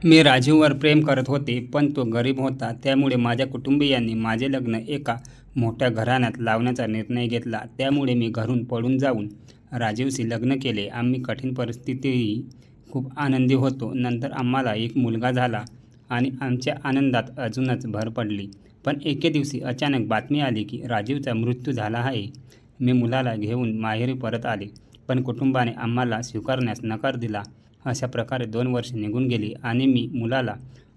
मी राजीववर प्रेम करत होते, पण तो गरीब होता. त्यामुळे माझ्या कुटुंबीयांनी माझे लग्न एका मोठ्या घराण्यात लावण्याचा निर्णय घेतला. त्यामुळे मी घरून पळून जाऊन राजीवशी लग्न केले. आम्ही कठीण परिस्थितीतही खूप आनंदी होतो. नंतर आम्हाला एक मुलगा झाला आणि आमच्या आनंदात अजूनच भर पडली. पण एके दिवशी अचानक बातमी आली की राजीवचा मृत्यू झाला आहे. मी मुलाला घेऊन माहेरी परत आले, पण कुटुंबाने आम्हाला स्वीकारण्यास नकार दिला. अशा प्रकारे 2 वर्षे निघून गेली आणि मी मुलाला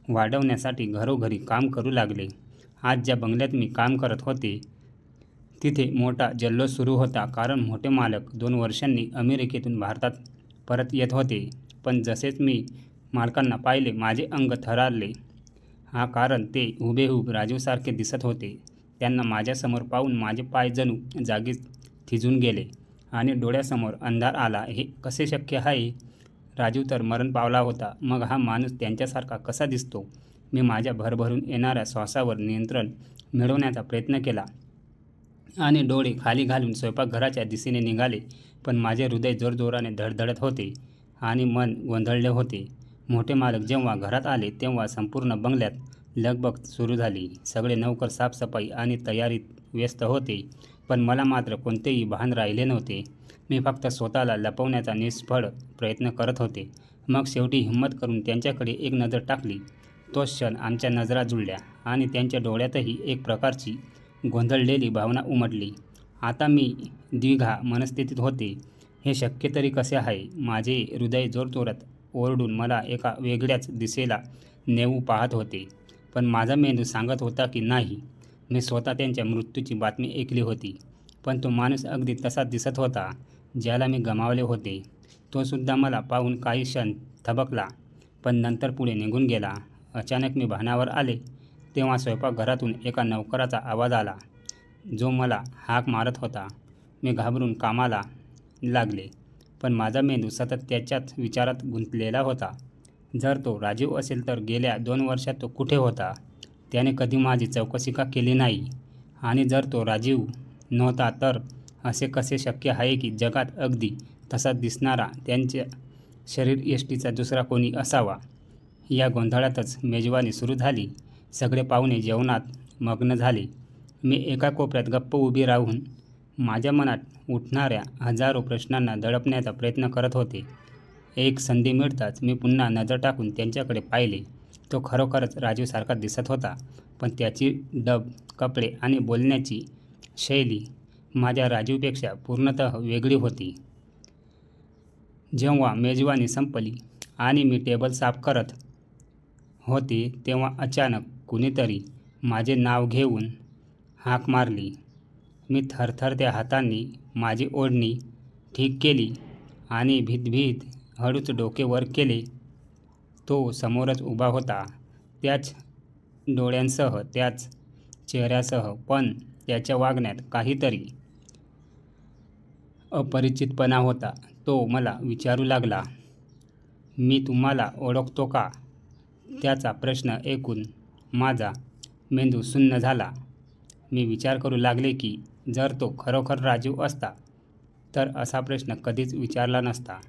वाढवण्यासाठी घरोघरी काम करू लागले. आज ज्या बंगल्यात मी काम करत होते, तिथे मोठा जल्लोष सुरू होता, कारण मोठे मालक 2 वर्षांनी अमेरिकेतून भारतात परत येत होते. पण जसेच मी मालकांना पाहिले, माझे अंग थरारले. कारण ते हुबेहूब राजीवसारखे दिसत होते. त्यांना माझ्यासमोर पाहून माझे पाय जणू जागीच थिजून गेले आणि डोळ्यासमोर अंधार आला. हे कसे शक्य आहे? राजीव तर मरण पावला होता. मग हा माणूस त्यांच्यासारखा कसा दिसतो? मी माझ्या भरभरून येणाऱ्या श्वासावर नियंत्रण मिळवण्याचा प्रयत्न केला आणि डोळे खाली घालून स्वयंपाकघराच्या दिशेने निघाले. पण माझे हृदय जोरजोराने धडधडत होते आणि मन गोंधळले होते. मोठे मालक जेव्हा घरात आले, तेव्हा संपूर्ण बंगल्यात लगबग सुरू झाली. सगळे नौकर साफसफाई आणि तयारीत व्यस्त होते, पण मला मात्र कोणतेही भान राहिले नव्हते. मी फक्त स्वतःला लपवण्याचा निष्फळ प्रयत्न करत होते. मग शेवटी हिंमत करून त्यांच्याकडे एक नजर टाकली. तोच क्षण आमच्या नजरा जुळल्या आणि त्यांच्या डोळ्यातही एक प्रकारची गोंधळलेली भावना उमटली. आता मी द्विधा मनस्थितीत होते. हे शक्य तरी कसे आहे? माझे हृदय जोरजोरात ओरडून मला एका वेगळ्याच दिशेला नेऊ पाहत होते. पण माझा मेंदू सांगत होता की नाही. मी स्वतः त्यांच्या मृत्यूची बातमी ऐकली होती, पण तो माणूस अगदी तसाच दिसत होता ज्याला मी गमावले होते. तो सुद्धा मला पाहून काही क्षण थबकला, पण नंतर पुढे निघून गेला. अचानक मी भानावर आले, तेव्हा स्वयंपाकघरातून एका नौकराचा आवाज आला, जो मला हाक मारत होता. मी घाबरून कामाला लागले, पण माझा मेंदू सतत त्याच्याच विचारात गुंतलेला होता. जर तो राजीव असेल तर गेल्या 2 वर्षात तो कुठे होता? त्याने कधी माझी चौकशी का केली नाही? आणि जर तो राजीव नव्हता तर असे कसे शक्य आहे की जगात अगदी तसाच दिसणारा त्यांच्या शरीरयष्टीचा दुसरा कोणी असावा? या गोंधळातच मेजवानी सुरू झाली. सगळे पाहुणे जेवणात मग्न झाले. मी एका कोपऱ्यात गप्प उभी राहून माझ्या मनात उठणाऱ्या हजारो प्रश्नांना दडपण्याचा प्रयत्न करत होते. एक संधी मिळताच मी पुन्हा नजर टाकून त्यांच्याकडे पाहिले. तो खरोखरच राजीवसारखा दिसत होता, पण त्याची डब, कपडे आणि बोलण्याची शैली माझ्या राजीवपेक्षा पूर्णतः वेगळी होती. जेव्हा मेजवानी संपली आणि मी टेबल साफ करत होते, तेव्हा अचानक कुणीतरी माझे नाव घेऊन हाक मारली. मी थरथरत्या हातांनी माझी ओढणी ठीक केली आणि भीत हळूच डोके वर केले. तो समोरच उभा होता, त्याच डोळ्यांसह, त्याच चेहऱ्यासह, पण त्याच्या वागण्यात काहीतरी अपरिचितपणा होता. तो मला विचारू लागला, मी तुम्हाला ओळखतो का? त्याचा प्रश्न ऐकून माझा मेंदू सुन्न झाला. मी विचार करू लागले की जर तो खरोखर राजीव असता तर असा प्रश्न कधीच विचारला नसता,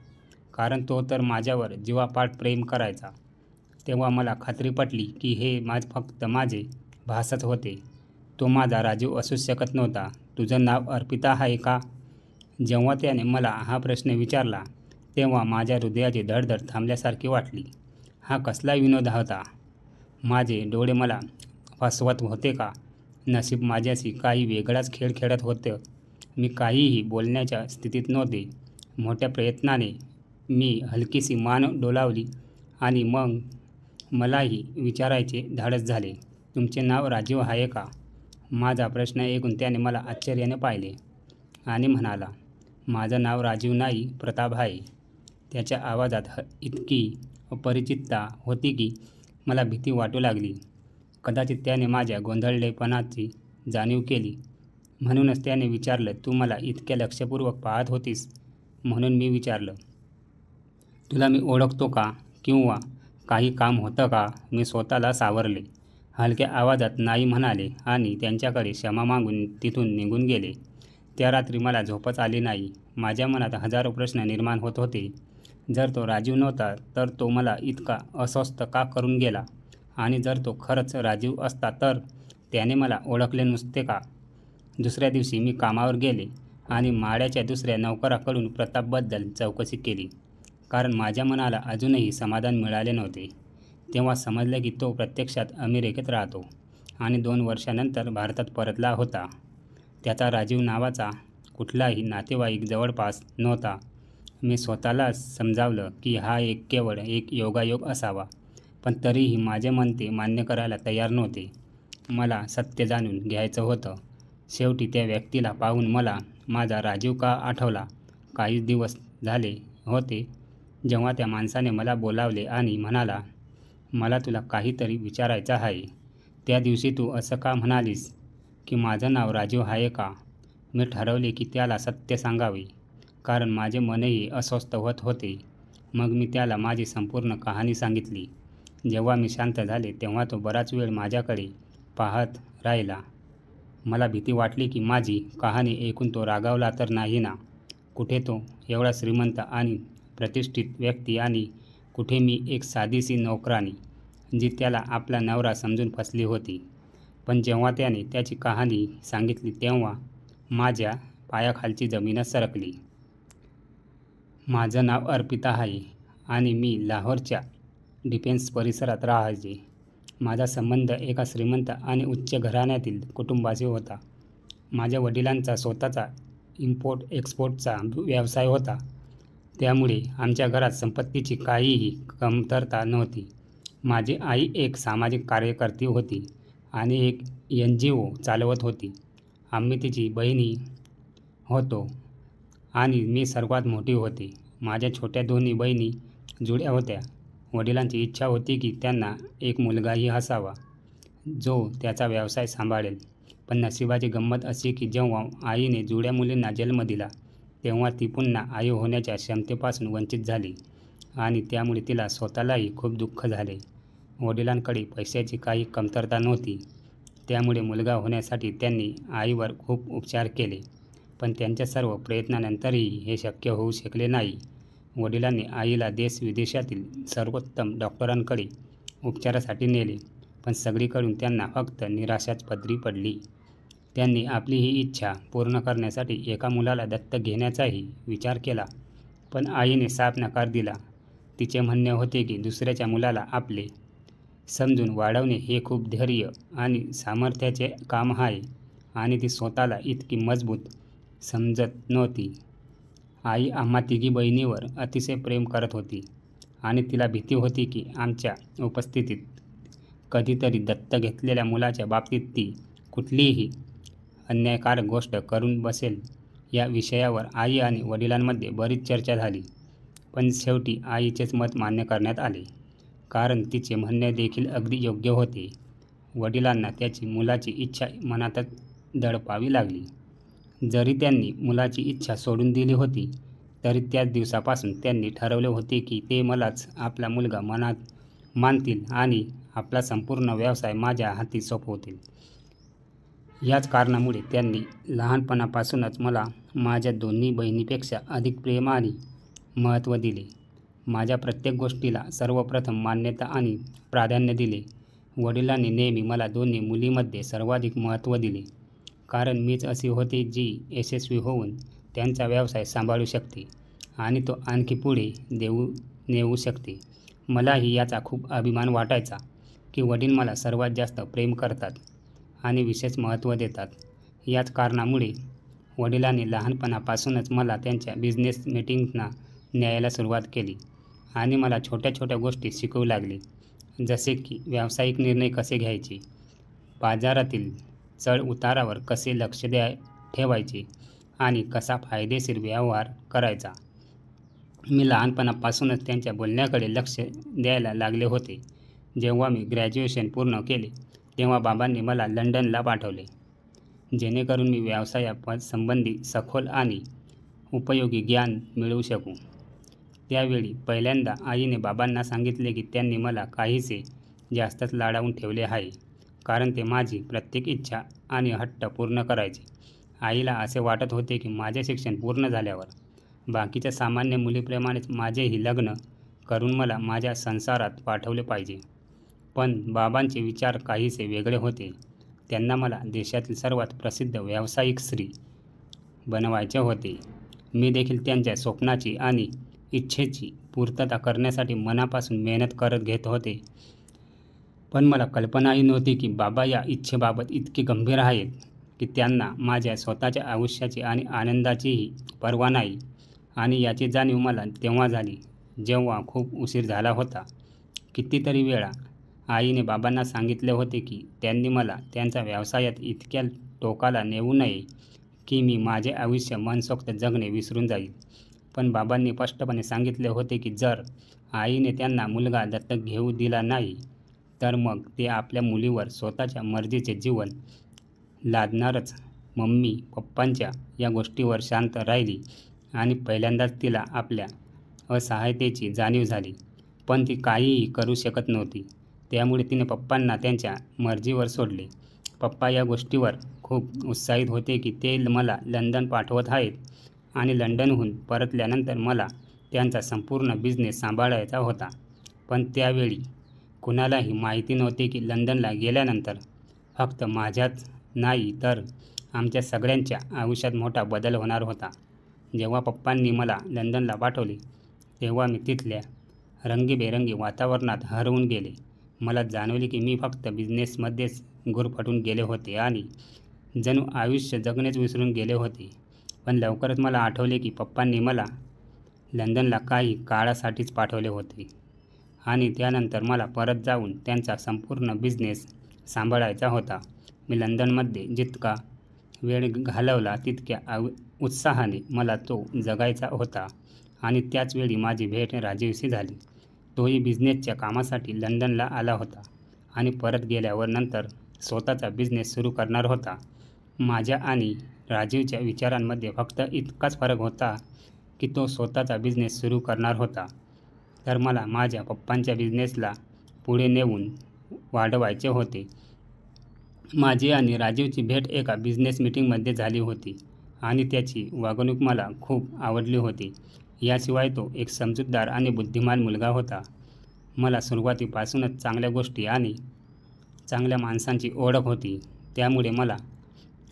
कारण तो तर माझ्यावर जीवापाड प्रेम करायचा. तेव्हा मला खात्री पटली की हे फक्त माझे भासच होते. तो माझा राजीव असूच शकत नव्हता. तुझं नाव अर्पिता आहे का? जेव्हा त्याने मला हा प्रश्न विचारला, तेव्हा माझ्या हृदयाची धडधड थांबल्यासारखी वाटली. हा कसला विनोद होता? माझे डोळे मला फसवत होते का? नशीब माझ्याशी काही वेगळाच खेळ खेळत होतं. मी काहीही बोलण्याच्या स्थितीत नव्हते. मोठ्या प्रयत्नाने मी हलकीशी मान डोलावली आणि मग मलाही विचारायचे धाडस झाले, तुमचे नाव राजीव आहे का? माझा प्रश्न ऐकून त्याने मला आश्चर्याने पाहिले आणि म्हणाला, माझं नाव राजीव नाही, प्रताप आहे. त्याच्या आवाजात इतकी अपरिचितता होती की मला भीती वाटू लागली. कदाचित त्याने माझ्या गोंधळलेपणाची जाणीव केली. म्हणूनच त्याने विचारलं, तू मला इतक्या लक्षपूर्वक पाहत होतीस म्हणून मी विचारलं, तुला मी ओळखतो का? किंवा काही काम होतं का? मी स्वतःला सावरले. हलक्या आवाजात नाही म्हणाले आणि त्यांच्याकडे क्षमा मागून तिथून निघून गेले. त्या रात्री मला झोपच आली नाही. माझ्या मनात हजारो प्रश्न निर्माण होत होते. जर तो राजीव नव्हता तर तो मला इतका अस्वस्थ का करून गेला, आणि जर तो खरंच राजीव असता तर त्याने मला ओळखले नसते का? दुसऱ्या दिवशी मी कामावर गेले आणि माळ्याच्या दुसऱ्या नौकराकडून प्रतापबद्दल चौकशी केली, कारण माझ्या मनाला अजूनही समाधान मिळाले नव्हते. तेव्हा समजलं की तो प्रत्यक्षात अमेरिकेत राहतो आणि 2 वर्षांनंतर भारतात परतला होता. त्याचा राजीव नावाचा कुठलाही नातेवाईक जवळपास नव्हता. मी स्वतःला समजावलं की हा केवळ एक योगायोग असावा, पण तरीही माझे मन ते मान्य करायला तयार नव्हते. मला सत्य जाणून घ्यायचं होतं. शेवटी त्या व्यक्तीला पाहून मला माझा राजीव का आठवला. काही दिवस झाले होते जेव्हा त्या माणसाने मला बोलावले आणि म्हणाला, मला तुला काहीतरी विचारायचं आहे. त्या दिवशी तू असं का म्हणालीस की माझं नाव राजीव आहे का? मी ठरवले की त्याला सत्य सांगावे, कारण माझे मनही अस्वस्थ होत होते. मग मी त्याला माझी संपूर्ण कहाणी सांगितली. जेव्हा मी शांत झाले तेव्हा तो बराच वेळ माझ्याकडे पाहत राहिला. मला भीती वाटली की माझी कहाणी ऐकून तो रागावला तर नाही ना. कुठे तो एवढा श्रीमंत आणि प्रतिष्ठित व्यक्ती आणि कुठे मी एक साधीशी नोकराणी, जी त्याला आपला नवरा समजून फसली होती. पण जेव्हा त्याने त्याची कहाणी सांगितली तेव्हा माझ्या पायाखालची जमीनच सरकली. माझं नाव अर्पिता आहे आणि मी लाहोरच्या डिफेन्स परिसरात राहायचे. माझा संबंध एका श्रीमंत आणि उच्च घराण्यातील कुटुंबाशी होता. माझ्या वडिलांचा स्वतःचा इम्पोर्ट एक्सपोर्टचा व्यवसाय होता, त्यामुळे आमच्या घरात संपत्तीची काहीही कमतरता नव्हती. माझी आई एक सामाजिक कार्यकर्ती होती आणि एक NGO चालवत होती. आम्ही तिची बहिणी होतो आणि मी सर्वात मोठी होते. माझ्या छोट्या दोन्ही बहिणी जुळ्या होत्या. वडिलांची इच्छा होती की त्यांना एक मुलगाही असावा, जो त्याचा व्यवसाय सांभाळेल. पण नशिबाची गंमत अशी की जेव्हा आईने जुळ्या मुलींना जन्म दिला तेव्हा ती पुन्हा आई होण्याच्या क्षमतेपासून वंचित झाली आणि त्यामुळे तिला स्वतःलाही खूप दुःख झाले. वडिलांकडे पैशाची काही कमतरता नव्हती, त्यामुळे मुलगा होण्यासाठी त्यांनी आईवर खूप उपचार केले, पण त्यांच्या सर्व प्रयत्नानंतरही हे शक्य होऊ शकले नाही. वडिलांनी आईला देश-विदेशातील सर्वोत्तम डॉक्टरांकडे उपचारासाठी नेले, पण सगळीकडून त्यांना फक्त निराशाच पदरी पडली. त्यांनी आपली ही इच्छा पूर्ण करण्यासाठी एका मुलाला दत्तक घेण्याचाही विचार केला, पण आईने साफ नकार दिला. तिचे म्हणणे होते की दुसऱ्याच्या मुलाला आपले समजून वाढवणे हे खूप धैर्य आणि सामर्थ्याचे काम आहे आणि ती स्वतःला इतकी मजबूत समजत नव्हती. आई आम्हा तिघी बहिणीवर अतिशय प्रेम करत होती आणि तिला भीती होती की आमच्या उपस्थितीत कधीतरी दत्तक घेतलेल्या मुलाच्या बाबतीत ती कुठलीही अन्यायकारक गोष्ट करून बसेल. या विषयावर आई आणि वडिलांमध्ये बरीच चर्चा झाली, पण शेवटी आईचेच मत मान्य करण्यात आले, कारण तिचे म्हणणे देखील अगदी योग्य होते. वडिलांना त्याची मुलाची इच्छा मनातच दडपावी लागली. जरी त्यांनी मुलाची इच्छा सोडून दिली होती, तरी त्याच दिवसापासून त्यांनी ठरवले होते की ते मलाच आपला मुलगा मनात मानतील आणि आपला संपूर्ण व्यवसाय माझ्या हाती सोपवतील. याच कारणामुळे त्यांनी लहानपणापासूनच मला माझ्या दोन्ही बहिणींपेक्षा अधिक प्रेम आणि महत्त्व दिले. माझ्या प्रत्येक गोष्टीला सर्वप्रथम मान्यता आणि प्राधान्य दिले. वडिलांनी नेहमी मला दोन्ही मुलींमध्ये सर्वाधिक महत्त्व दिले, कारण मीच अशी होते जी यशस्वी होऊन त्यांचा व्यवसाय सांभाळू शकते आणि तो आणखी पुढे नेऊ शकते. मलाही याचा खूप अभिमान वाटायचा की वडील मला सर्वात जास्त प्रेम करतात आणि विशेष महत्त्व देतात. याच कारणामुळे वडिलांनी लहानपणापासूनच मला त्यांच्या बिझनेस मीटिंग्सना न्यायला सुरुवात केली आणि मला छोट्या छोट्या गोष्टी शिकवू लागले, जसे की व्यावसायिक निर्णय कसे घ्यायचे, बाजारातील चढ-उतारावर कसे लक्ष ठेवायचे आणि कसा फायदेशीर व्यवहार करायचा. मी लहानपणापासूनच त्यांच्या बोलण्याकडे लक्ष द्यायला लागले होते. जेव्हा मी ग्रॅज्युएशन पूर्ण केले तेव्हा बाबांनी मला लंडनला पाठवले, जेणेकरून मी व्यवसायासंबंधी सखोल आणि उपयोगी ज्ञान मिळवू शकू. त्यावेळी पहिल्यांदा आईने बाबांना सांगितले की त्यांनी मला काहीसे जास्तच लाडावून ठेवले आहे, कारण ते माझी प्रत्येक इच्छा आणि हट्ट पूर्ण करायचे. आईला असे वाटत होते की माझे शिक्षण पूर्ण झाल्यावर बाकीच्या सामान्य मुलीप्रमाणेच माझेही लग्न करून मला माझ्या संसारात पाठवले पाहिजे. पण बाबांचे विचार काहीसे वेगळे होते. त्यांना मला देशातील सर्वात प्रसिद्ध व्यावसायिक स्त्री बनवायचे होते. मी देखील त्यांच्या स्वप्नाची आणि इच्छेची पूर्तता करण्यासाठी मनापासून मेहनत करत घेत होते. पण मला कल्पनाही नव्हती की बाबा या इच्छेबाबत इतके गंभीर आहेत की त्यांना माझ्या स्वतःच्या आयुष्याची आणि आनंदाचीही पर्वा नाही. आणि याची जाणीव मला तेव्हा झाली जेव्हा खूप उशीर झाला होता. कितीतरी वेळा आईने बाबांना सांगितले होते की त्यांनी मला त्यांच्या व्यवसायात इतक्या टोकाला नेऊ नये की मी माझे आयुष्य मनसोक्त जगणे विसरून जाईल. पण बाबांनी स्पष्टपणे सांगितले होते की जर आईने त्यांना मुलगा दत्तक घेऊ दिला नाही तर मग ते आपल्या मुलीवर स्वतःच्या मर्जीचे जीवन लादणारच. मम्मी पप्पांच्या या गोष्टीवर शांत राहिली आणि पहिल्यांदाच तिला आपल्या असहायतेची जाणीव झाली. पण ती काहीही करू शकत नव्हती. त्यामुळे तिने पप्पांना त्यांच्या मर्जीवर सोडले. पप्पा या गोष्टीवर खूप उत्साहित होते की ते मला लंडन पाठवत आहेत आणि लंडनहून परतल्यानंतर मला त्यांचा संपूर्ण बिझनेस सांभाळायचा होता. पण त्यावेळी कुणालाही माहिती नव्हते की लंडनला गेल्यानंतर फक्त माझ्याच नाही तर आमच्या सगळ्यांच्या आयुष्यात मोठा बदल होणार होता. जेव्हा पप्पांनी मला लंडनला पाठवले तेव्हा मी तिथल्या रंगीबेरंगी वातावरणात हरवून गेले. मला जाणवले की मी फक्त बिझनेसमध्येच गुरफटून गेले होते आणि जणू आयुष्य जगणेच विसरून गेले होते. पण लवकरच मला आठवले की पप्पांनी मला लंडनला काही काळासाठीच पाठवले होते आणि त्यानंतर मला परत जाऊन त्यांचा संपूर्ण बिझनेस सांभाळायचा होता. मी लंडनमध्ये जितका वेळ घालवला तितक्या उत्साहाने मला तो जगायचा होता. आणि त्याचवेळी माझी भेट राजीवशी झाली. तोही बिझनेसच्या कामासाठी लंडनला आला होता आणि परत गेल्यावर नंतर स्वतःचा बिझनेस सुरू करणार होता. माझ्या आणि राजीवच्या विचारांमध्ये फक्त इतकाच फरक होता की तो स्वतःचा बिझनेस सुरू करणार होता तर मला माझ्या पप्पांच्या बिझनेसला पुढे नेऊन वाढवायचे होते. माझी आणि राजीवची भेट एका बिझनेस मीटिंगमध्ये झाली होती आणि त्याची वागणूक मला खूप आवडली होती. याशिवाय तो एक समजूतदार आणि बुद्धिमान मुलगा होता. मला सुरुवातीपासूनच चांगल्या गोष्टी आणि चांगल्या माणसांची ओळख होती. त्यामुळे मला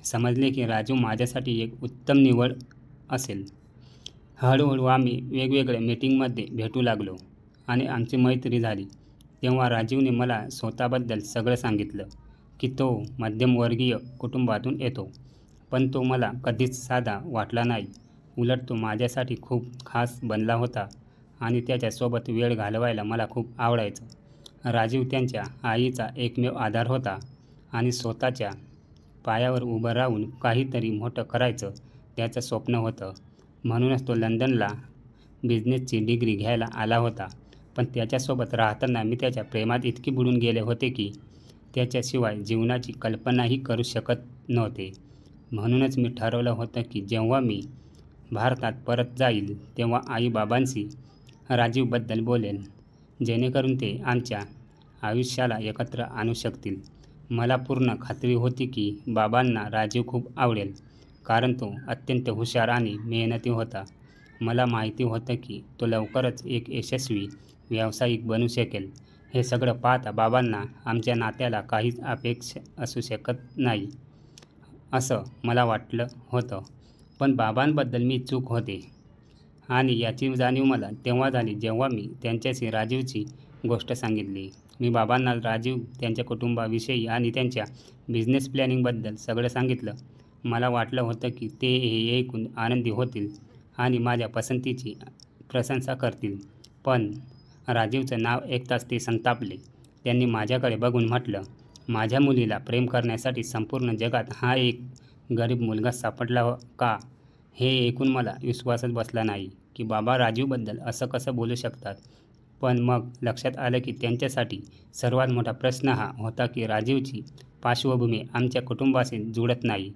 समजले की राजीव माझ्यासाठी एक उत्तम निवड असेल. हळूहळू आम्ही वेगवेगळ्या मीटिंगमध्ये भेटू लागलो आणि आमची मैत्री झाली. तेव्हा राजीवने मला स्वतःबद्दल सगळं सांगितलं की तो मध्यमवर्गीय कुटुंबातून येतो. पण तो मला कधीच साधा वाटला नाही. उलट तो माझ्यासाठी खूप खास बनला होता आणि त्याच्यासोबत वेळ घालवायला मला खूप आवडायचं. राजीव त्यांच्या आईचा एकमेव आधार होता आणि स्वतःच्या पायावर उभं राहून काहीतरी मोठं करायचं त्याचं स्वप्न होतं. म्हणूनच तो लंडनला बिझनेसची डिग्री घ्यायला आला होता. पण त्याच्यासोबत राहताना मी त्याच्या प्रेमात इतकी बुडून गेले होते की त्याच्याशिवाय जीवनाची कल्पनाही करू शकत नव्हते. म्हणूनच मी ठरवलं होतं की जेव्हा मी भारतात परत जाईल तेव्हा आई-बाबांशी राजीवबद्दल बोलेन जेणेकरून ते आमच्या आयुष्याला एकत्र आणू शकतील. मला पूर्ण खात्री होती की बाबांना राजीव खूप आवडेल कारण तो अत्यंत हुशार आणि मेहनती होता. मला माहिती होतं की तो लवकरच एक यशस्वी व्यावसायिक बनू शकेल. हे सगळं पाहता बाबांना आमच्या नात्याला काहीच अपेक्षा असू शकत नाही असं मला वाटलं होतं. पण बाबांबद्दल मी चूक होते आणि याची जाणीव मला तेव्हा झाली जेव्हा मी त्यांच्याशी राजीवची गोष्ट सांगितली. मी बाबांना राजीव, त्यांच्या कुटुंबाविषयी आणि त्यांच्या बिझनेस प्लॅनिंगबद्दल सगळं सांगितलं. मला वाटलं होतं की ते हे ऐकून आनंदी होतील आणि माझ्या पसंतीची प्रशंसा करतील. पण राजीवचं नाव ऐकताच ते संतापले. त्यांनी माझ्याकडे बघून म्हटलं, माझ्या मुलीला प्रेम करण्यासाठी संपूर्ण जगात हा एक गरीब मुलगा सापडला का? हे ऐकून मला विश्वासच बसला नाही की बाबा राजीवबद्दल असं कसं बोलू शकतात. पण मग लक्षात आलं की त्यांच्यासाठी सर्वात मोठा प्रश्न हा होता की राजीवची पार्श्वभूमी आमच्या कुटुंबाशी जुळत नाही.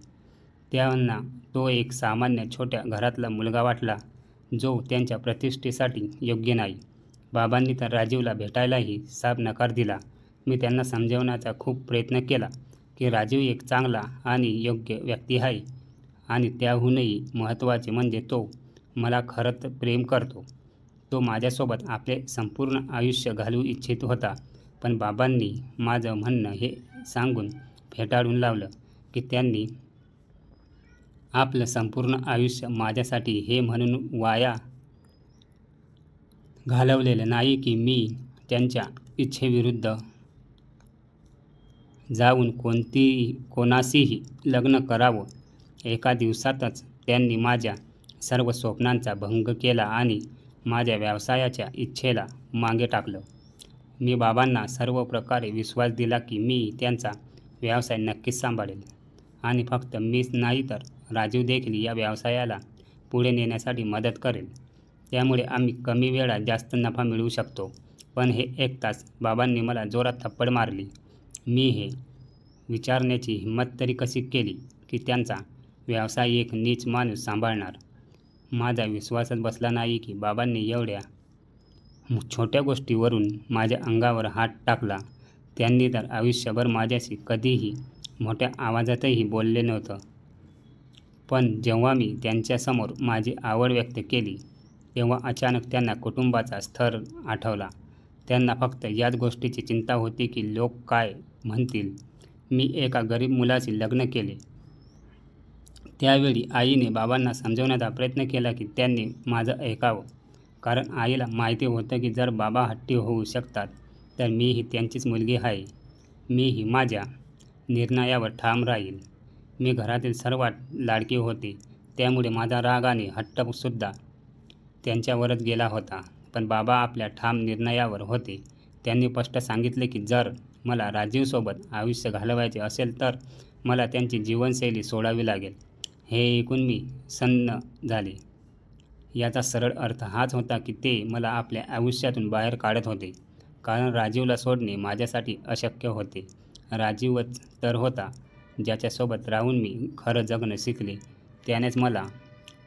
त्यांना तो एक सामान्य छोट्या घरातला मुलगा वाटला जो त्यांच्या प्रतिष्ठेसाठी योग्य नाही. बाबांनी तर राजीवला भेटायलाही साफ नकार दिला. मी त्यांना समजवण्याचा खूप प्रयत्न केला की राजीव एक चांगला आणि योग्य व्यक्ती आहे आणि त्याहूनही महत्त्वाचे म्हणजे तो मला खरंच प्रेम करतो. तो माझ्यासोबत आपले संपूर्ण आयुष्य घालवू इच्छित होता. पण बाबांनी माझं म्हणणं हे सांगून फेटाळून लावलं की त्यांनी आपलं संपूर्ण आयुष्य माझ्यासाठी हे म्हणून वाया घालवलेलं नाही की मी त्यांच्या इच्छेविरुद्ध जाऊन कोणाशीही लग्न करावं. एका दिवसातच त्यांनी माझ्या सर्व स्वप्नांचा भंग केला आणि माझ्या व्यवसायाच्या इच्छेला मागे टाकलं. मी बाबांना सर्व प्रकारे विश्वास दिला की मी त्यांचा व्यवसाय नक्कीच सांभाळेल आणि फक्त मीच नाही तर राजीव देखील या व्यवसायाला पुढे नेण्यासाठी मदत करेल. त्यामुळे आम्ही कमी वेळात जास्त नफा मिळवू शकतो. पण हे ऐकताच बाबांनी मला जोरात थप्पड मारली. मी हे विचारण्याची हिंमत तरी कशी केली की त्यांचा व्यवसाय एक नीच माणूस सांभाळणार. माझा विश्वासच बसला नाही की बाबांनी एवढ्या छोट्या गोष्टीवरून माझ्या अंगावर हात टाकला. त्यांनी तर आयुष्यभर माझ्याशी कधीही मोठ्या आवाजातही बोलले नव्हतं. पण जेव्हा मी त्यांच्यासमोर माझी आवड व्यक्त केली तेव्हा अचानक त्यांना कुटुंबाचा स्तर आठवला. त्यांना फक्त याच गोष्टीची चिंता होती की लोक काय म्हणतील. मी एका गरीब मुलाशी लग्न केले. त्यावेळी आईने बाबांना समजवण्याचा प्रयत्न केला की त्यांनी माझं ऐकावं. कारण आईला माहिती होतं की जर बाबा हट्टी होऊ शकतात तर मीही त्यांचीच मुलगी आहे. मीही माझ्या निर्णयावर ठाम राहील. मी घरातील सर्वात लाडकी होते. त्यामुळे माझा राग आणि हट्टसुद्धा त्यांच्यावरच गेला होता. पण बाबा आपल्या ठाम निर्णयावर होते. त्यांनी स्पष्ट सांगितले की जर मला राजीवसोबत आयुष्य घालवायचे असेल तर मला त्यांची जीवनशैली सोडावी लागेल. हे ऐकून मी सन्न झाले. याचा सरळ अर्थ हाच होता की ते मला आपल्या आयुष्यातून बाहेर काढत होते. कारण राजीवला सोडणे माझ्यासाठी अशक्य होते. राजीवच तर होता ज्याच्यासोबत राहून मी खरं जगणं शिकले. त्यानेच मला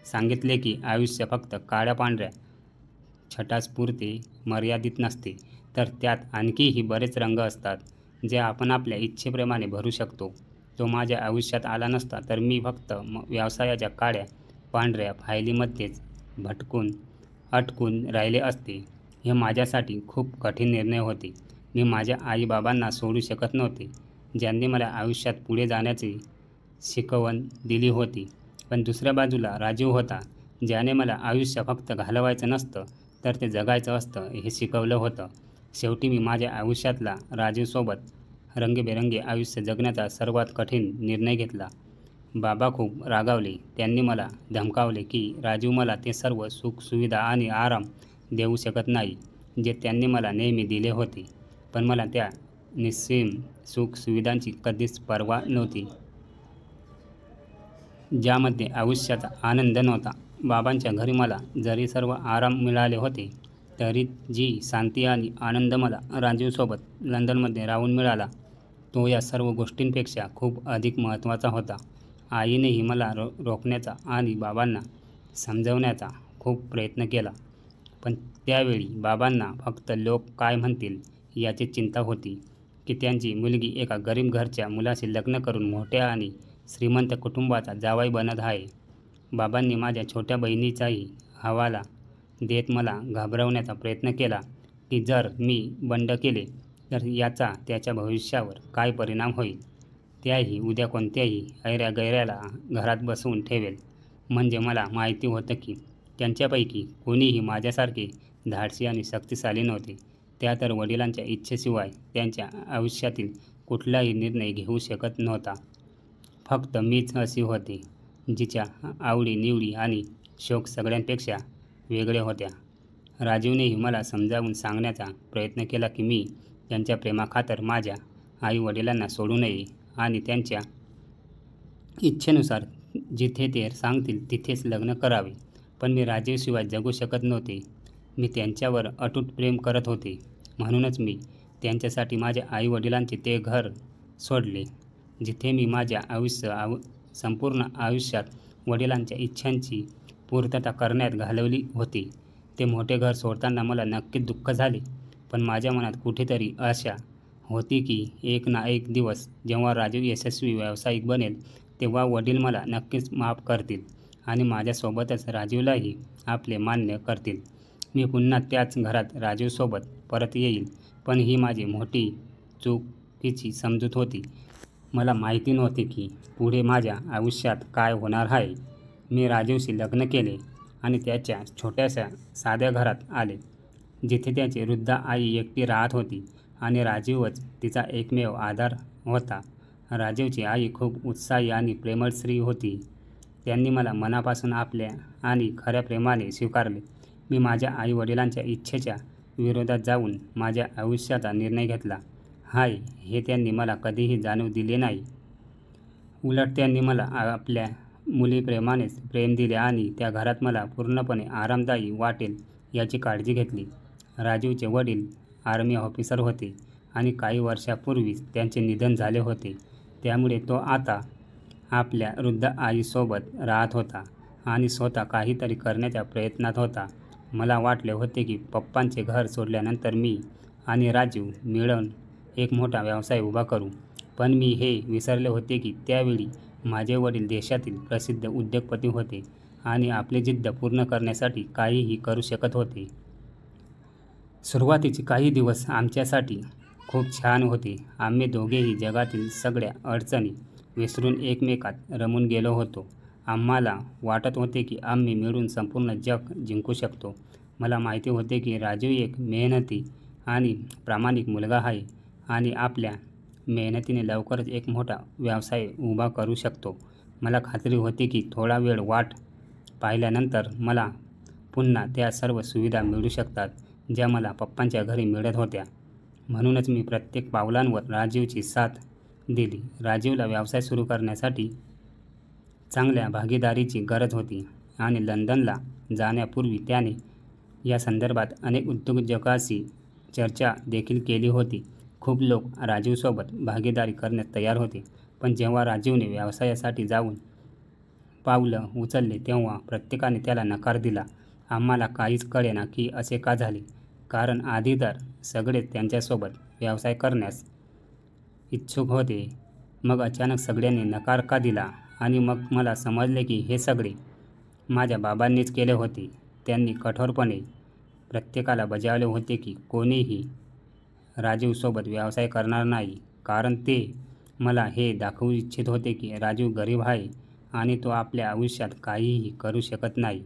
सांगितले की आयुष्य फक्त काळ्या पांढऱ्या छटांपुरते मर्यादित नसते, तर त्यात आणखीही बरेच रंग असतात जे आपण आपल्या इच्छेप्रमाणे भरू शकतो. तो माझ्या आयुष्यात आला नसता तर मी फक्त व्यवसायाच्या काळ्या पांढऱ्या फायलीमध्येच अटकून राहिले असते. हे माझ्यासाठी खूप कठीण निर्णय होते. मी माझ्या आईबाबांना सोडू शकत नव्हते, ज्यांनी मला आयुष्यात पुढे जाण्याची शिकवण दिली होती. पण दुसऱ्या बाजूला राजीव होता, ज्याने मला आयुष्य फक्त घालवायचं नसतं तर ते जगायचं असतं हे शिकवलं होतं. शेवटी मी माझ्या आयुष्यातला राजीवसोबत रंगीबेरंगी आयुष्य जगण्याचा सर्वात कठीण निर्णय घेतला. बाबा खूप रागावले. त्यांनी मला धमकावले की राजीव मला ते सर्व सुखसुविधा आणि आराम देऊ शकत नाही जे त्यांनी मला नेहमी दिले होते. पण मला त्या निस्सीम सुखसुविधांची कधीच पर्वा नव्हती, ज्यामध्ये आयुष्याचा आनंद नव्हता. बाबांच्या घरी मला जरी सर्व आराम मिळाले होते तरी जी शांती आणि आनंद मला राजीवसोबत लंडनमध्ये राहून मिळाला तो या सर्व गोष्टींपेक्षा खूप अधिक महत्त्वाचा होता. आईनेही मला रोखण्याचा आणि बाबांना समजवण्याचा खूप प्रयत्न केला. पण त्यावेळी बाबांना फक्त लोक काय म्हणतील याची चिंता होती की त्यांची मुलगी एका गरीब घरच्या मुलाशी लग्न करून मोठ्या आणि श्रीमंत कुटुंबाचा जावई बनत आहे. बाबांनी माझ्या छोट्या बहिणीचाही हवाला देत मला घाबरवण्याचा प्रयत्न केला की जर मी बंड केले तर याचा त्याच्या भविष्यावर काय परिणाम होईल. त्याही उद्या कोणत्याही ऐऱ्या-गैऱ्याला घरात बसवून ठेवेल. म्हणजे मला माहिती होतं की त्यांच्यापैकी कोणीही माझ्यासारखे धाडसी आणि शक्तिशाली नव्हते. त्या तर वडिलांच्या इच्छेशिवाय त्यांच्या आयुष्यातील कुठलाही निर्णय घेऊ शकत नव्हता. फक्त मीच अशी होते जिच्या आवडी-निवडी आणि शौक सगळ्यांपेक्षा वेगळे होत्या. राजीवनेही मला समजावून सांगण्याचा प्रयत्न केला की मी त्यांच्या प्रेमाखातर माझ्या आई-वडिलांना सोडू नये आणि त्यांच्या इच्छेनुसार जिथे ते सांगतील तिथेच लग्न करावे. पण मी राजीवशिवाय जगू शकत नव्हते. मी त्यांच्यावर अतूट प्रेम करत होते. म्हणूनच मी त्यांच्यासाठी माझ्या आई-वडिलांचे ते घर सोडले जिथे मी माझ्या संपूर्ण आयुष्यात वडिलांच्या इच्छांची पूर्तता करण्यात घालवली होती. ते मोठे घर सोडताना मला नक्कीच दुःख झाले. पण माझ्या मनात कुठेतरी आशा होती की एक ना एक दिवस जेव्हा राजीव यशस्वी व्यावसायिक बनेल तेव्हा वडील मला नक्कीच माफ करतील आणि माझ्यासोबतच राजीवलाही आपले मान्य करतील. मी पुन्हा त्याच घरात राजीवसोबत परत येईल. पण ही माझी मोठी चुकीची समजूत होती. मला माहिती नव्हते की पुढे माझ्या आयुष्यात काय होणार आहे. मी राजीवशी लग्न केले आणि त्याच्या छोट्याशा साध्या घरात आले, जिथे त्याची वृद्ध आई एकटी राहत होती आणि राजीवच तिचा एकमेव आधार होता. राजीवची आई खूप उत्साही आणि प्रेमळ स्त्री होती. त्यांनी मला मनापासून आपल्या आणि खऱ्या प्रेमाने स्वीकारले. मी माझ्या आईवडिलांच्या इच्छेच्या विरोधात जाऊन माझ्या आयुष्याचा निर्णय घेतला आहे हे त्यांनी मला कधीही जाणवू दिले नाही. उलट त्यांनी मला आपल्या मुलीप्रेमानेच प्रेम दिले आणि त्या घरात मला पूर्णपणे आरामदायी वाटेल याची काळजी घेतली. राजीवचे वडील आर्मी ऑफिसर होते आणि काही वर्षापूर्वीच त्यांचे निधन झाले होते. त्यामुळे तो आता आपल्या वृद्ध आईसोबत राहत होता आणि स्वतः काहीतरी करण्याच्या प्रयत्नात होता. मला वाटले होते की पप्पांचे घर सोडल्यानंतर मी आणि राजीव मिळून एक मोठा व्यवसाय उभा करू. पण मी हे विसरले होते की त्यावेळी माझे वडील देशातील प्रसिद्ध उद्योगपती होते आणि आपली जिद्द पूर्ण करण्यासाठी काहीही करू शकत होते. सुरुवातीचे काही दिवस आमच्यासाठी खूप छान होते. आम्ही दोघेही जगातील सगळ्या अडचणी विसरून एकमेकात रमून गेलो होतो. आम्हाला वाटत होते की आम्ही मिळून संपूर्ण जग जिंकू शकतो. मला माहिती होते की राजीव एक मेहनती आणि प्रामाणिक मुलगा आहे आणि आपल्या मेहनतीने लवकरच एक मोठा व्यवसाय उभा करू शकतो. मला खात्री होती की थोडा वेळ वाट पाहिल्यानंतर मला पुन्हा त्या सर्व सुविधा मिळू शकतात ज्या मला पप्पांच्या घरी मिळत होत्या. म्हणूनच मी प्रत्येक पावलांवर राजीवची साथ दिली. राजीवला व्यवसाय सुरू करण्यासाठी चांगल्या भागीदारीची गरज होती आणि लंडनला जाण्यापूर्वी त्याने या संदर्भात अनेक उद्योजकांशी चर्चा देखील केली होती. खूप लोक राजीवसोबत भागीदारी करण्यास तयार होते, पण जेव्हा राजीवने व्यवसायासाठी पावलं उचलले तेव्हा प्रत्येकाने त्याला नकार दिला. आम्हाला काहीच कळेना की असे का झाले, कारण आधी तर सगळेच त्यांच्यासोबत व्यवसाय करण्यास इच्छुक होते. मग अचानक सगळ्यांनी नकार का दिला आणि मग मला समजले की हे सगळे माझ्या बाबांनीच केले होते. त्यांनी कठोरपणे प्रत्येकाला बजावले होते की कोणीही राजीवसोबत व्यवसाय करणार नाही, कारण ते मला हे दाखवू इच्छित होते की राजीव गरीब आहे आणि तो आपल्या आयुष्यात काहीही करू शकत नाही.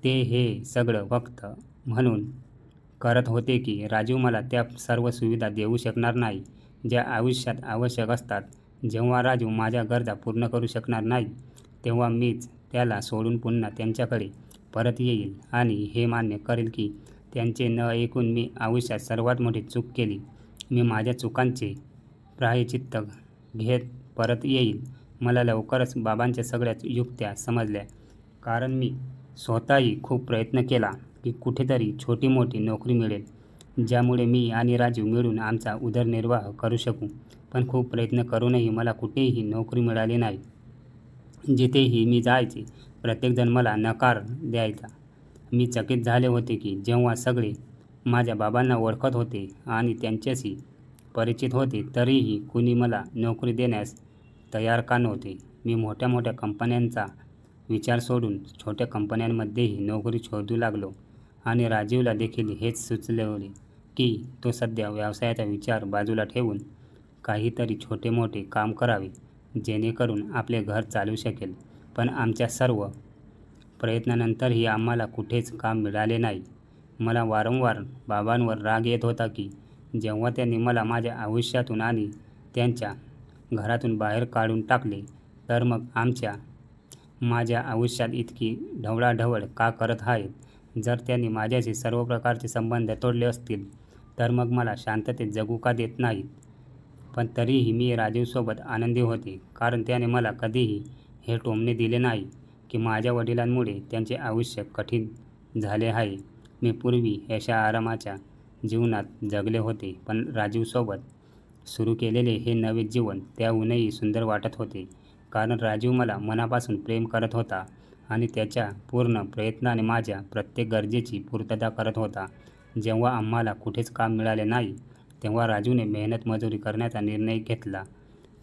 ते हे सगळं फक्त म्हणून करत होते की राजीव मला त्या सर्व सुविधा देऊ शकणार नाही ज्या आयुष्यात आवश्यक असतात. जेव्हा राजीव माझ्या गरजा पूर्ण करू शकणार नाही, तेव्हा मीच त्याला सोडून पुन्हा त्यांच्याकडे परत येईल आणि हे मान्य करेल की त्यांचे न ऐकून मी आयुष्यात सर्वात मोठी चूक केली. मी माझ्या चुकांचे प्रायश्चित्त घेत परत येईल. मला लवकरच बाबांच्या सगळ्याच युक्त्या समजल्या, कारण मी स्वतःही खूप प्रयत्न केला की कुठेतरी छोटी-मोठी नोकरी मिळेल, ज्यामुळे मी आणि राजीव मिळून आमचा उदरनिर्वाह करू शकू. पण खूप प्रयत्न करूनही मला कुठेही नोकरी मिळाली नाही. जिथेही मी जायचे, प्रत्येकजण मला नकार द्यायचा. मी चकित झाले होते की जेव्हा सगळे माझ्या बाबांना ओळखत होते आणि त्यांच्याशी परिचित होते, तरीही कुणी मला नोकरी देण्यास तयार का नव्हते. मी मोठ्या-मोठ्या कंपन्यांचा विचार सोडून छोट्या कंपन्यांमध्येही नोकरी शोधू लागलो आणि राजीवला देखील हेच सुचवले की तो सध्या व्यवसायाचा विचार बाजूला ठेवून काहीतरी छोटे-मोठे काम करावे, जेणेकरून आपले घर चालू शकेल. पण आमच्या सर्व प्रयत्नांनंतरही आम्हाला कुठेच काम मिळाले नाही. मला वारंवार बाबांवर राग येत होता की जेव्हा त्यांनी मला माझ्या आयुष्यातून आणि त्यांच्या घरातून बाहेर काढून टाकले, तर मग माझ्या आयुष्यात इतकी ढवळाढवळ का करत आहेत. जर त्यांनी माझ्याशी सर्व प्रकारचे संबंध तोडले असतील, तर मग मला शांततेत जगू का देत नाहीत. पण तरीही मी राजीवसोबत आनंदी होते, कारण त्याने मला कधीही हे टोमणे दिले नाही की माझ्या वडिलांमुळे त्यांचे आयुष्य कठीण झाले आहे. मी पूर्वी ऐशोआरामाच्या जीवनात जगले होते, पण राजीवसोबत सुरू केलेले हे नवे जीवन त्याहूनही सुंदर वाटत होते, कारण राजीव मला मनापासून प्रेम करत होता आणि त्याच्या पूर्ण प्रयत्नाने माझ्या प्रत्येक गरजेची पूर्तता करत होता. जेव्हा आम्हाला कुठेच काम मिळाले नाही, तेव्हा राजीवने मेहनत मजुरी करण्याचा निर्णय घेतला.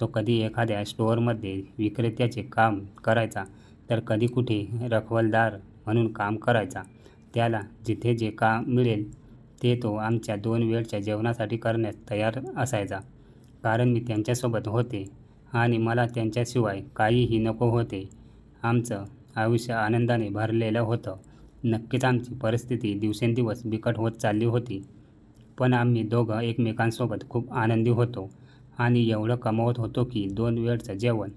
तो कधी एखाद्या स्टोअरमध्ये विक्रेत्याचे काम करायचा, तर कधी कुठे रखवालदार म्हणून काम करायचा. त्याला जिथे जे काम मिळेल ते तो आमच्या 2 वेळच्या जेवणासाठी करण्यास तयार असायचा. कारण मी त्यांच्यासोबत होते आणि मला त्यांच्याशिवाय काहीही नको होते. आमचं आयुष्य आनंदाने भरलेलं होतं. नक्कीच आमची परिस्थिती दिवसेंदिवस बिकट होत चालली होती. पण आम्ही दोघं एकमेकांसोबत खूप आनंदी होतो आणि एवढं कमवत होतो की 2 वेळचं जेवण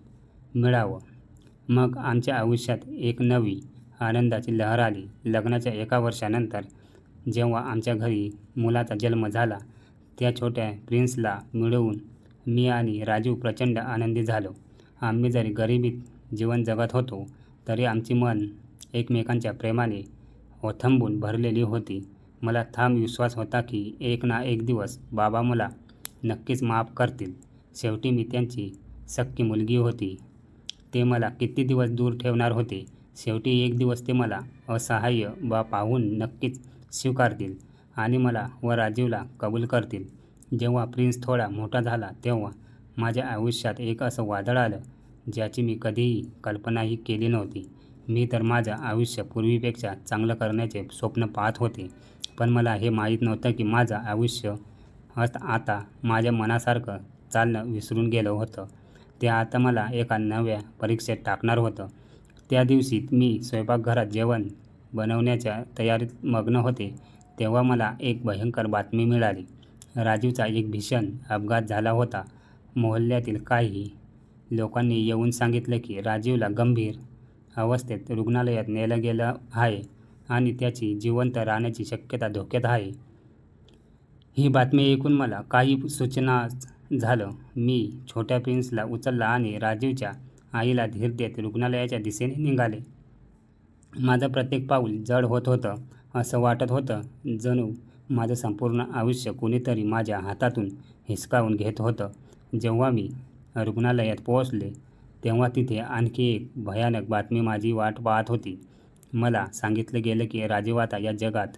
मिळावं. मग आमच्या आयुष्यात एक नवी आनंदाची लहर आली. लग्नाच्या 1 वर्षानंतर जेव्हा आमच्या घरी मुलाचा जन्म झाला, त्या छोट्या प्रिन्सला मिळवून मी आणि राजू प्रचंड आनंदी झालो. आम्ही जरी गरिबीत जीवन जगत होतो, तरी आमची मन एकमेकांच्या प्रेमाने ओथंबून भरलेली होती. मला ठाम विश्वास होता की एक ना एक दिवस बाबा मला नक्कीच माफ करतील. शेवटी मी त्यांची सख्खी मुलगी होती. ते मला किती दिवस दूर ठेवणार होते. शेवटी एक दिवस ते मला असहाय्य पाहून नक्कीच स्वीकारतील आणि मला व राजीवला कबूल करतील. जेव्हा प्रिन्स थोडा मोठा झाला तेव्हा माझ्या आयुष्यात एक असं वादळ आलं ज्याची मी कधीही कल्पनाही केली नव्हती. मी तर माझं आयुष्य पूर्वीपेक्षा चांगलं करण्याचे स्वप्न पाहत होते, पण मला हे माहीत नव्हतं की माझं आयुष्य आता माझ्या मनासारखं चालणं विसरून गेलं होतं. ते आता मला एका नव्या परीक्षेत टाकणार होतं. त्या दिवशी मी स्वयंपाकघरात जेवण बनवण्याच्या तयारीत मग्न होते, तेव्हा मला एक भयंकर बातमी मिळाली. राजीवचा एक भीषण अपघात झाला होता. मोहल्ल्यातील काही लोकांनी येऊन सांगितलं की राजीवला गंभीर अवस्थेत रुग्णालयात नेलं गेलं आहे आणि त्याची जिवंत राहण्याची शक्यता धोक्यात आहे. ही बातमी ऐकून मला काही सुचेनाच झालं. मी छोट्या प्रिन्सला उचलला आणि राजीवच्या आईला धीर देत रुग्णालयाच्या दिशेने निघाले. माझं प्रत्येक पाऊल जड होत होतं. असं वाटत होतं जणू माझं संपूर्ण आयुष्य कुणीतरी माझ्या हातातून हिसकावून घेत होतं. जेव्हा मी रुग्णालयात पोहोचले तेव्हा तिथे आणखी एक भयानक बातमी माझी वाट पाहत होती. मला सांगितलं गेलं की राजीव आता या जगात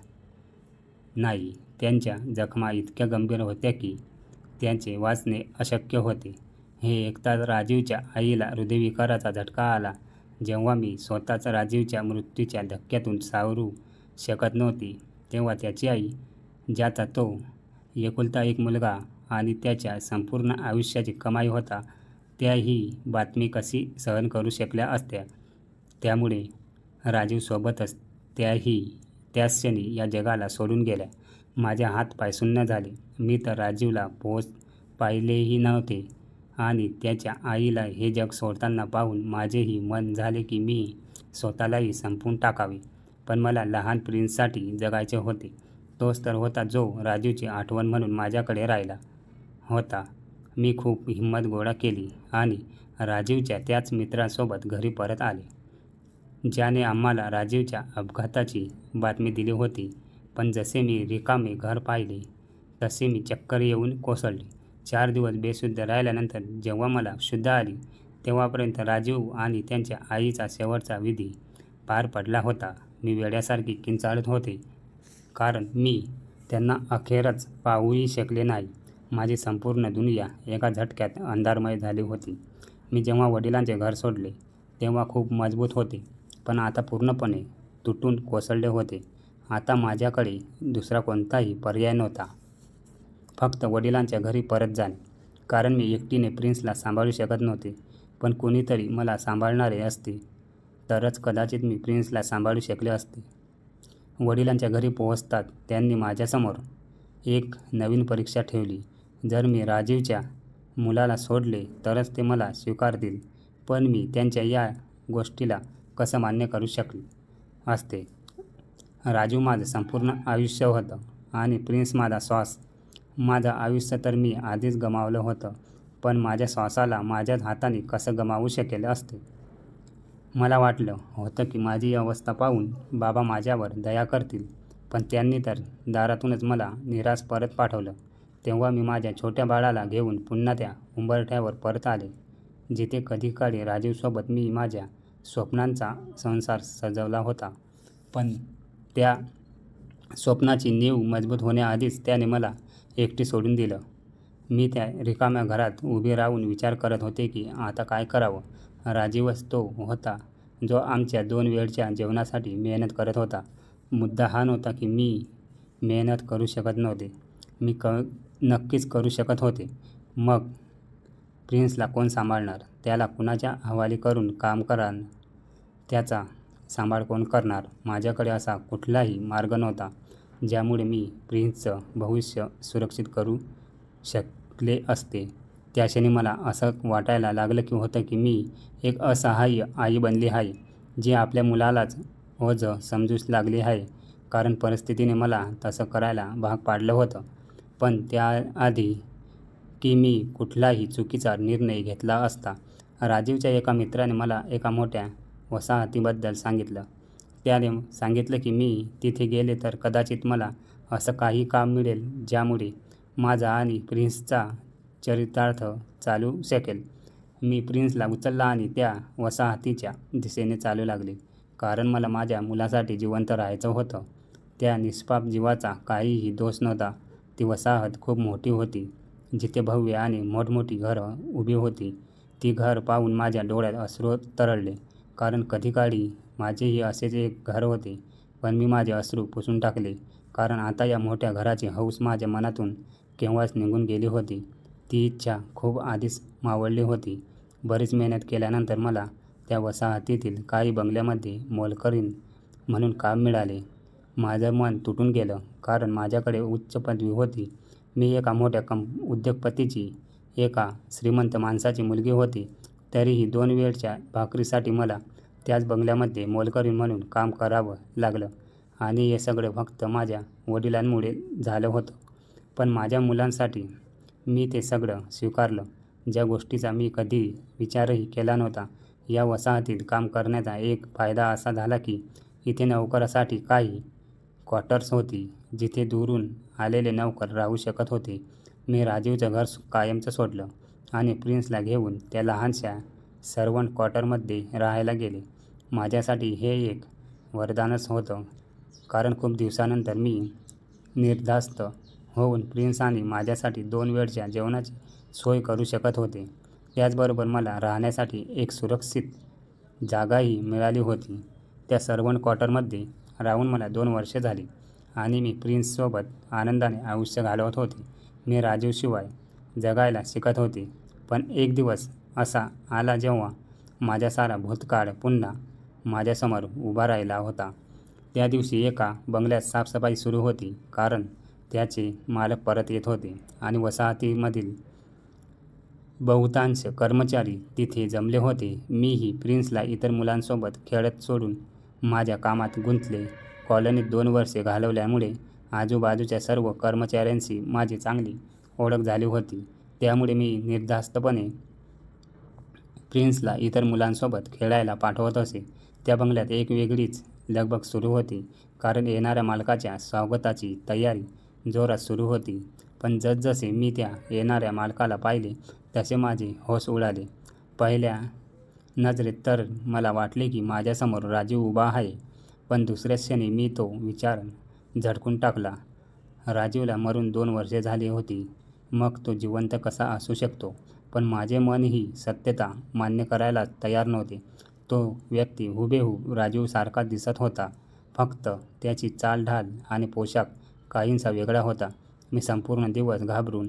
नाही. त्यांच्या जखमा इतक्या गंभीर होत्या की त्यांचे वाचणे अशक्य होते. हे ऐकताच राजीवच्या आईला हृदयविकाराचा झटका आला. जेव्हा मी स्वतःच राजीवच्या मृत्यूच्या धक्क्यातून सावरू शकत नव्हती, तेव्हा त्याची आई, ज्याचा तो एकुलता एक मुलगा आणि त्याच्या संपूर्ण आयुष्याची कमाई होता, त्या ही बातमी कशी सहन करू शकल्या असत्या. त्यामुळे राजीवसोबतच त्याही त्याच क्षणी या जगाला सोडून गेल्या. माझे हातपाय सुन्न झाले. मी तर राजीवला पाहिलेही नव्हते आणि त्याच्या आईला हे जग सोडताना पाहून माझेही मन झाले की मी स्वतःलाही संपवून टाकावे. पण मला लहान प्रिन्ससाठी जगायचे होते. तोच तर होता जो राजीवची आठवण म्हणून माझ्याकडे राहिला होता. मी खूप हिंमत गोळा केली आणि राजीवच्या त्याच मित्रासोबत घरी परत आले, ज्याने आम्हाला राजीवच्या अपघाताची बातमी दिली होती. पण जसे मी रिकामे घर पाहिले तसे मी चक्कर येऊन कोसळले. 4 दिवस बेशुद्ध राहिल्यानंतर जेव्हा मला शुद्ध आली तेव्हापर्यंत राजीव आणि त्यांच्या आईचा शेवटचा विधी पार पडला होता. मी वेड्यासारखी किंचाळत होते कारण मी त्यांना अखेरच पाहूही शकले नाही. माझी संपूर्ण दुनिया एका झटक्यात अंधारमय झाली होती. मी जेव्हा वडिलांचे घर सोडले तेव्हा खूप मजबूत होते, पण आता पूर्णपणे तुटून कोसळले होते. आता माझ्याकडे दुसरा कोणताही पर्याय नव्हता, फक्त वडिलांच्या घरी परत जाणे. कारण मी एकटीने प्रिन्सला सांभाळू शकत नव्हते. पण कोणीतरी मला सांभाळणारे असते तरच कदाचित मी प्रिन्सला सांभाळू शकले असते. वडिलांच्या घरी पोहोचताच त्यांनी माझ्यासमोर एक नवीन परीक्षा ठेवली. जर मी राजीवच्या मुलाला सोडले तरच ते मला स्वीकारतील, पण मी त्यांच्या या गोष्टीला कसं मान्य करू शकले असते. राजीव माझं संपूर्ण आयुष्य होतं आणि प्रिन्स माझा श्वास. माझं आयुष्य तर मी आधीच गमावलं होतं, पण माझ्या श्वासाला माझ्याच हाताने कसं गमावू शकेल असते. मला वाटलं होतं की माझी अवस्था पाहून बाबा माझ्यावर दया करतील, पण त्यांनी तर दारातूनच मला निराश परत पाठवलं. तेव्हा मी माझ्या छोट्या बाळाला घेऊन पुन्हा त्या उंबरठ्यावर परत आले, जिथे कधीकाळी राजीवसोबत मी माझ्या स्वप्नांचा संसार सजवला होता. पण त्या स्वप्नाची नींव मजबूत होण्याआधीच त्याने मला एकटी सोडून दिलं. मी त्या रिकाम्या घरात उभी राहून विचार करत होते की आता काय करावं. राजीवच तो होता जो आमच्या 2 वेळच्या जेवणासाठी मेहनत करत होता. मुद्दा हा नव्हता की मी मेहनत करू शकत नव्हते. मी नक्कीच करू शकत होते. मग प्रिन्सला कोण सांभाळणार? त्याला कुणाच्या हवाली करून काम कराल? त्याचा सांभाळ कोण करणार? माझ्याकडे असा कुठलाही मार्ग नव्हता ज्यामुळे मी प्रिन्सचं भविष्य सुरक्षित करू शकले असते. त्या क्षणी मला असं वाटायला लागलं होतं की मी एक असहाय्य आई बनली आहे, जी आपल्या मुलालाच ओझं समजू लागली आहे. कारण परिस्थितीने मला तसं करायला भाग पाडलं होतं. पण त्याआधी की मी कुठलाही चुकीचा निर्णय घेतला असता. राजीवच्या एका मित्राने मला एका मोठ्या वसाहतीबद्दल सांगितलं. त्याने सांगितलं की मी तिथे गेले तर कदाचित मला असं काही काम मिळेल ज्यामुळे माझा आणि प्रिन्सचा चरितार्थ चालू शकेल. मी प्रिन्सला उचलला आणि त्या वसाहतीच्या दिशेने चालू लागले. कारण मला माझ्या मुलासाठी जिवंत राहायचं होतं. त्या निष्पाप जीवाचा काहीही दोष नव्हता. ती वसाहत खूप मोठी होती, जिथे भव्य आणि मोठमोठी घरं उभी होती. ती घर पाहून माझ्या डोळ्यात अश्रू तरळले. कारण कधीकाळी माझेही असेच एक घर होते. पण मी माझे अश्रू पुसून टाकले. कारण आता या मोठ्या घराची हौस माझ्या मनातून केव्हाच निघून गेली होती. ती इच्छा खूप आधीच मावळली होती. बरीच मेहनत केल्यानंतर मला त्या वसाहतीतील काही बंगल्यामध्ये मोलकरीण म्हणून काम मिळाले. माझं मन तुटून गेलं. कारण माझ्याकडे उच्च पदवी होती. मी एका मोठ्या उद्योगपतीची, एका श्रीमंत माणसाची मुलगी होती. तरीही 2 वेळच्या भाकरीसाठी मला त्याच बंगल्यामध्ये मोलकरीण म्हणून काम करावं लागलं. आणि हे सगळं फक्त माझ्या वडिलांमुळे झालं होतं. पण माझ्या मुलांसाठी मी ते सगळं स्वीकारलं, ज्या गोष्टीचा मी कधी विचारही केला नव्हता. या वसाहतीत काम करण्याचा एक फायदा असा झाला की इथे नोकरासाठी काही क्वार्टर्स होती, जिथे दुरून आलेले नोकर राहू शकत होते. मी राजीवचं घर कायमचं सोडलं आणि प्रिन्सला घेऊन त्या लहानशा सर्वंट क्वार्टरमध्ये राहायला गेले. माझ्यासाठी हे एक वरदानच होतं. कारण खूप दिवसानंतर मी निर्धास्त होऊन प्रिन्स आणि माझ्यासाठी 2 वेळच्या जेवणाची सोय करू शकत होते. त्याचबरोबर मला राहण्यासाठी एक सुरक्षित जागाही मिळाली होती. त्या सर्वंट क्वार्टरमध्ये राहून मला 2 वर्षे झाली आणि मी प्रिन्ससोबत आनंदाने आयुष्य घालवत होते. मी राजीवशिवाय जगायला शिकत होते. पण एक दिवस असा आला जेव्हा माझा सारा भूतकाळ पुन्हा माझ्यासमोर उभा राहिला होता. त्या दिवशी एका बंगल्यात साफसफाई सुरू होती. कारण त्याचे मालक परत येत होते आणि वसाहतीमधील बहुतांश कर्मचारी तिथे जमले होते. मीही प्रिन्सला इतर मुलांसोबत खेळत सोडून माझ्या कामात गुंतले. कॉलनीत 2 वर्षे घालवल्यामुळे आजूबाजूच्या सर्व कर्मचाऱ्यांशी माझी चांगली ओळख झाली होती. त्यामुळे मी निर्धास्तपणे प्रिन्सला इतर मुलांसोबत खेळायला पाठवत असे. त्या बंगल्यात एक वेगळीच लगबग सुरू होती. कारण येणाऱ्या मालकाच्या स्वागताची तयारी जोरात सुरू होती. पण जसजसे मी त्या येणाऱ्या मालकाला पाहिले तसे माझे होश उडाले. पहिल्या नजरेत तर मला वाटले की माझ्यासमोर राजीव उभा आहे. पण दुसऱ्याच क्षणी मी तो विचार झटकून टाकला. राजीवला मरून 2 वर्षे झाली होती. मग तो जिवंत कसा असू शकतो? पण माझे मन ही सत्यता मान्य करायला तयार नव्हते. तो व्यक्ती हुबेहूब राजीवसारखा दिसत होता. फक्त त्याची चालढाल आणि पोशाख काहीसा वेगळा होता. मी संपूर्ण दिवस घाबरून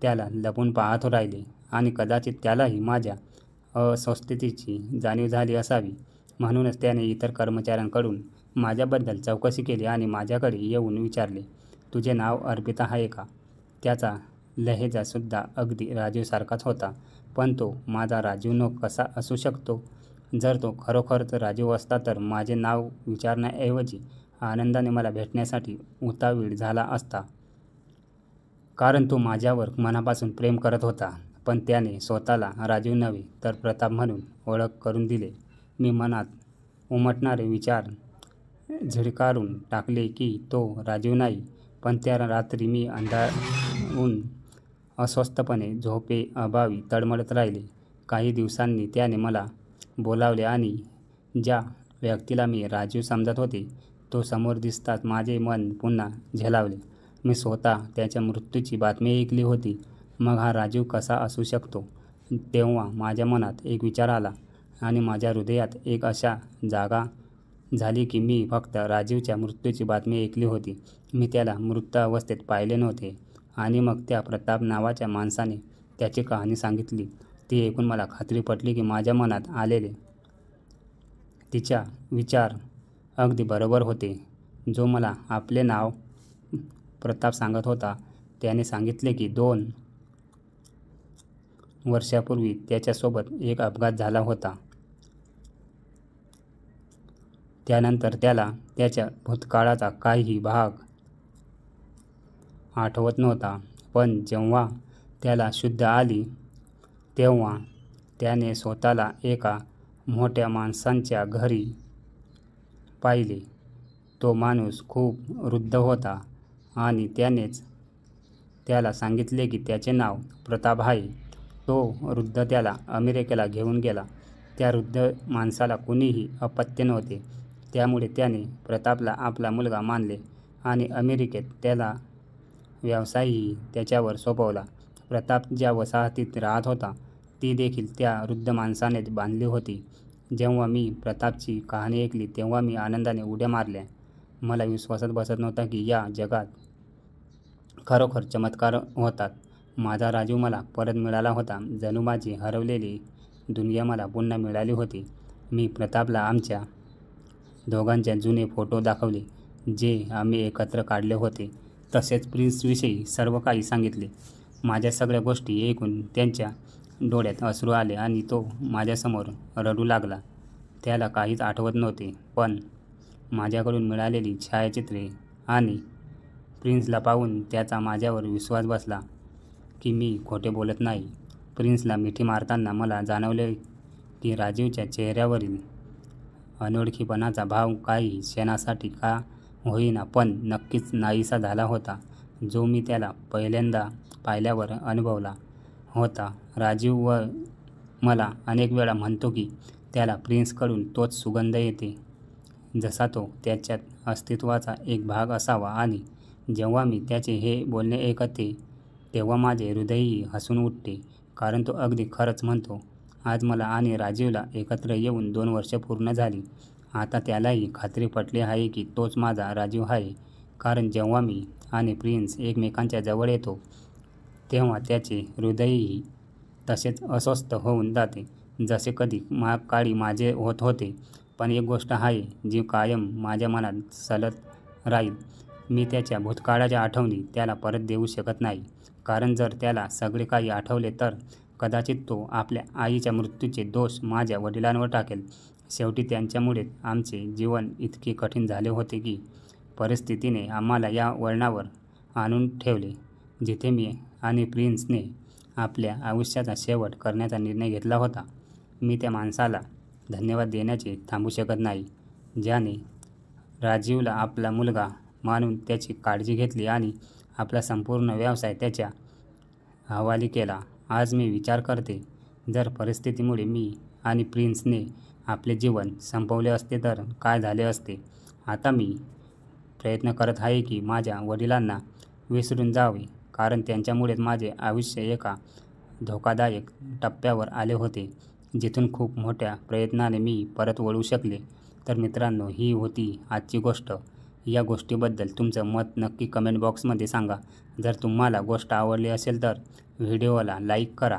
त्याला लपून पाहत राहिले आणि कदाचित त्यालाही माझ्या अस्वस्थतेची जाणीव झाली असावी. म्हणूनच त्याने इतर कर्मचाऱ्यांकडून माझ्याबद्दल चौकशी केली आणि माझ्याकडे येऊन विचारले, तुझे नाव अर्पिता आहे का? त्याचा लहेजासुद्धा अगदी राजीवसारखाच होता. पण तो माझा राजीव कसा असू शकतो? जर तो खरोखरच राजीव असता तर माझे नाव विचारण्याऐवजी आनंदाने मला भेटण्यासाठी उतावीळ झाला असता. कारण तो माझ्यावर मनापासून प्रेम करत होता. पण त्याने स्वतःला राजीव नव्हे तर प्रताप म्हणून ओळख करून दिले. मी मनात उमटणारे विचार झिडकारून टाकले की तो राजीव नाही. पण त्या रात्री मी अंधारून अस्वस्थपणे झोपेअभावी तडमडत राहिले. काही दिवसांनी त्याने मला बोलावले आणि ज्या व्यक्तीला मी राजीव समजत होते तो समोर दिसताच माझे मन पुन्हा झेलावले. मी स्वतः त्याच्या मृत्यूची बातमी ऐकली होती. मग हा राजीव कसा असू शकतो? तेव्हा माझ्या मनात एक विचार आला. आणि माझ्या हृदयात एक अशा जागा झाली की मी फक्त राजीवच्या मृत्यूची बातमी ऐकली होती. मी त्याला मृतावस्थेत पाहिले नव्हते. आणि मग त्या प्रताप नावाच्या माणसाने त्याची कहाणी सांगितली. ती ऐकून मला खात्री पटली की माझ्या मनात आलेले तिच्या विचार अगदी बरोबर होते. जो मला आपले नाव प्रताप सांगत होता त्याने सांगितले की 2 वर्षापूर्वी त्याच्यासोबत एक अपघात झाला होता. त्यानंतर त्याला त्याच्या भूतकाळाचा काहीही भाग आठवत नव्हता. पण जेव्हा त्याला शुद्ध आली तेव्हा त्याने स्वतःला एका मोठ्या माणसाच्या घरी पाहिले. तो माणूस खूप वृद्ध होता आणि त्यानेच त्याला सांगितले की त्याचे नाव प्रताप आहे. तो वृद्ध त्याला अमेरिकेला घेऊन गेला. त्या वृद्ध माणसाला कुणीही अपत्य नव्हते. त्यामुळे त्याने प्रतापला आपला मुलगा मानले आणि अमेरिकेत त्याला व्यवसायही त्याच्यावर सोपवला. प्रताप ज्या वसाहतीत राहत होता ती देखील त्या वृद्ध माणसानेच बांधली होती. जेव्हा मी प्रतापची कहाणी ऐकली तेव्हा मी आनंदाने उड्या मारल्या. मला विश्वासात बसत नव्हता की या जगात खरोखर चमत्कार होतात. माझा राजीव मला परत मिळाला होता. जणू माझी हरवलेली दुनिया मला पुन्हा मिळाली होती. मी प्रतापला आमच्या दोघांचे जुने फोटो दाखवले जे आम्ही एकत्र काढले होते. तसेच प्रिन्सविषयी सर्व काही सांगितले. माझ्या सगळ्या गोष्टी ऐकून त्यांच्या डोळ्यात अश्रू आले आणि तो माझ्यासमोर रडू लागला. त्याला काहीच आठवत नव्हते. पण माझ्याकडून मिळालेली छायाचित्रे आणि प्रिन्सला पाहून त्याचा माझ्यावर विश्वास बसला की मी खोटे बोलत नाही. प्रिन्सला मिठी मारताना मला जाणवले की राजीवच्या चेहऱ्यावरील अनोळखीपणाचा भाव काही क्षणासाठी का होईना पण नक्कीच नाहीसा झाला होता, जो मी त्याला पहिल्यांदा पाहिल्यावर अनुभवला होता. राजीव मला अनेक वेळा म्हणतो की त्याला प्रिन्सकडून तोच सुगंध येते, जसा तो त्याच्यात अस्तित्वाचा एक भाग असावा. आणि जेव्हा मी त्याचे हे बोलणे ऐकते तेव्हा माझे हृदयही हसून उठते, कारण तो अगदी खरंच म्हणतो. आज मला आणि राजीवला एकत्र येऊन 2 वर्ष पूर्ण झाली. आता त्यालाही खात्री पटली आहे की तोच माझा राजीव आहे. कारण जेव्हा मी आणि प्रिन्स एकमेकांच्या जवळ येतो तेव्हा त्याचे हृदयही तसेच अस्वस्थ होऊन जाते, जसे कधी काळी माझे होत होते. पण एक गोष्ट आहे जी कायम माझ्या मनात सलत राहील. मी त्याच्या भूतकाळाच्या आठवणी त्याला परत देऊ शकत नाही. कारण जर त्याला सगळे काही आठवले तर कदाचित तो आपल्या आईच्या मृत्यूचे दोष माझ्या वडिलांवर टाकेल. शेवटी त्यांच्यामुळेच आमचे जीवन इतके कठीण झाले होते की परिस्थितीने आम्हाला या वळणावर आणून ठेवले, जिथे मी आणि प्रिन्सने आपल्या आयुष्याचा शेवट करण्याचा निर्णय घेतला होता. मी त्या माणसाला धन्यवाद देण्याचे थांबू शकत नाही, ज्याने राजीवला आपला मुलगा मानून त्याची काळजी घेतली आणि आपला संपूर्ण व्यवसाय त्याच्या हवाली केला. आज मी विचार करते, जर परिस्थितीमुळे मी आणि प्रिन्सने आपले जीवन संपवले असते तर काय झाले असते. आता मी प्रयत्न करत आहे की माझ्या वडिलांना विसरून जावे, कारण त्यांच्यामुळेच माझे आयुष्य एका धोकादायक टप्प्यावर आले होते, जिथून खूप मोठ्या प्रयत्नाने मी परत वळू शकले. तर मित्रांनो, ही होती आजची गोष्ट. या गोष्टीबद्दल तुमचं मत नक्की कमेंट बॉक्समध्ये सांगा. जर तुम्हाला गोष्ट आवडली असेल तर व्हिडिओला लाईक करा.